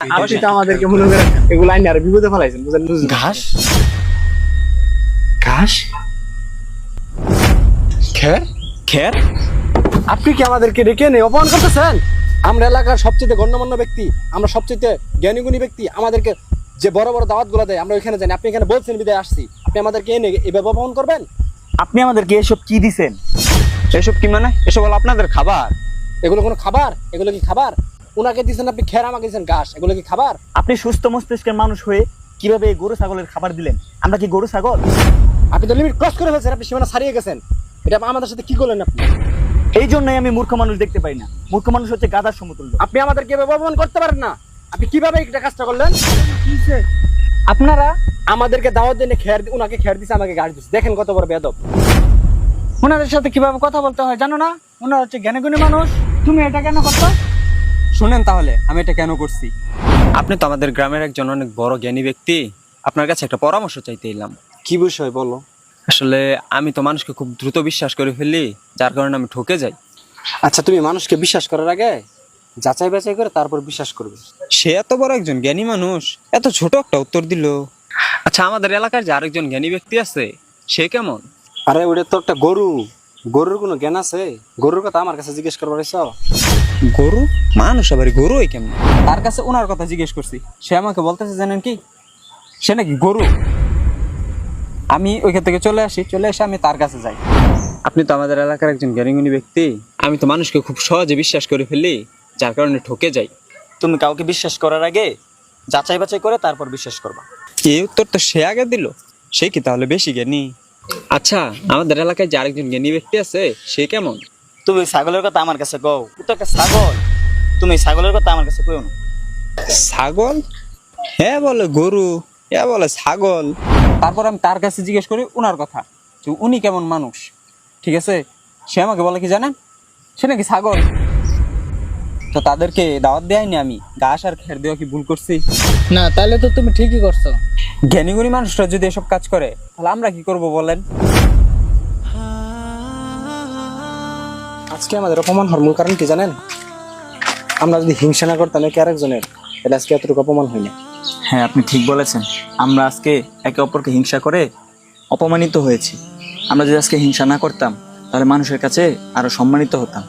আপনি তো আমাদেরকে মনে করেন এগুলো আইন আর বিপদে ফেলাইছেন বুঝলেন? ঘাস ঘাস খের খের আপনি কি আমাদেরকে ডেকে এনে অপমান করতেছেন? আমরা এলাকার সবচেয়ে গণ্যমান্য ব্যক্তি, আমরা সবচেয়ে জ্ঞানীগুণী ব্যক্তি, আমাদেরকে যে বড় বড় দাওয়াতগুলো দেয় আমরা ওইখানে জানি। আপনি এখানে বলছেন বিদায় আসছি, আপনি আমাদেরকে এনে এভাবে অপমান করবেন? আপনি আমাদেরকে এসব কি দিছেন? এসব কি মানে? এসব হলো আপনাদের খাবার? এগুলো কোনো খাবার? এগুলো কি খাবার? উনাকে দিচ্ছেন আপনি খের, আমাকে দিচ্ছেন ঘাস, এগুলো কি খাবার? আপনি সুস্থ মস্তিষ্কের মানুষ হয়ে কিভাবে এই গরু ছাগলের খাবার দিলেন? আমরা কি গরু ছাগল? আপনি তো লিমিট ক্রস করে ফেলছেন, আপনি সীমানা ছাড়িয়ে গেছেন। এটা আমাদের সাথে কি করলেন আপনি? এই জন্যই আমি মূর্খ মানুষ দেখতে পাই না। মূর্খ মানুষ হচ্ছে গাধার সমতুল্য। আপনি আমাদেরকে এভাবে অপমান করতে পারেন না। আপনি কিভাবে এটা কাজটা করলেন? আপনারা আমাদেরকে দাওয়াত দিয়ে খের, উনাকে খের দিছে, আমাকে ঘাস দিছে। দেখেন কত বড় বেয়াদব। ওনাদের সাথে কিভাবে কথা বলতে হয় জানো না? ওনারা হচ্ছে জ্ঞানীগুণী মানুষ। তুমি এটা কেন করছো? শুনেন তাহলে আমি এটা কেন করছি। আপনি তো আমাদের গ্রামের একজন অনেক বড় জ্ঞানী ব্যক্তি, আপনার কাছে একটা পরামর্শ চাইতে এলাম। কি বিষয় বলো? আসলে আমি তো মানুষকে খুব দ্রুত বিশ্বাস করে ফেলি, যার কারণে আমি ঠকে যাই। আচ্ছা, তুমি মানুষকে বিশ্বাস করার আগে যাচাই বাছাই করে তারপর বিশ্বাস করবে। সে এত বড় একজন জ্ঞানী মানুষ এত ছোট একটা উত্তর দিল। আচ্ছা, আমাদের এলাকার যে আরেকজন জ্ঞানী ব্যক্তি আছে সে কেমন? আরে ওটা তো একটা গরু, গরুর কোনো জ্ঞান আছে? গরুর কথা আমার কাছে জিজ্ঞেস করবার এসো? গরু? মানুষ আবার গরু হয় কেমন? তার কাছে ওনার কথা জিজ্ঞেস করছি, সে আমাকে বলতেছে জানেন কি, সে নাকি গরু। আমি ওইখান থেকে চলে এসে আমি তার কাছে যাই। আপনি তো আমাদের এলাকার একজন জ্ঞানীগুণী ব্যক্তি, আমি তো মানুষকে খুব সহজে বিশ্বাস করে ফেলি, যার কারণে ঠকে যাই। তুমি কাউকে বিশ্বাস করার আগে যাচাই বাছাই করে তারপর বিশ্বাস করবা। এই উত্তর তো সে আগে দিল, সে কি তাহলে বেশি জ্ঞানী? আচ্ছা, আমাদের এলাকায় যে আরেকজন জ্ঞানী ব্যক্তি আছে সে কেমন? তুমি ছাগলের কথা আমার কাছে কও, ও তো একটা ছাগল। তুমি ছাগলের কথা আমার কাছে কইও না। ছাগল? হ্যাঁ বলে গরু, হ্যাঁ বলে ছাগল। তারপর আমি তার কাছে জিজ্ঞেস করি উনার কথা, যে উনি কেমন মানুষ। ঠিক আছে, সে আমাকে বলে কি জানেন, সে নাকি ছাগল। তো তাদেরকে দাওয়াত দেয়নি আমি, ঘাস আর খের দেওয়া কি ভুল করছি? না, তাহলে তো তুমি ঠিকই করছো। জ্ঞানীগুণী মানুষরা যদি এসব কাজ করে তাহলে আমরা কি করব বলেন? আজকে আমাদের অপমান হওয়ার মূল কারণ কি জানেন? আমরা যদি হিংসা না করতাম একে আরেকজনের, তাহলে আজকে এতটুকু অপমান হয় না। হ্যাঁ, আপনি ঠিক বলেছেন। আমরা আজকে একে অপরকে হিংসা করে অপমানিত হয়েছি। আমরা যদি আজকে হিংসা না করতাম তাহলে মানুষের কাছে আরো সম্মানিত হতাম।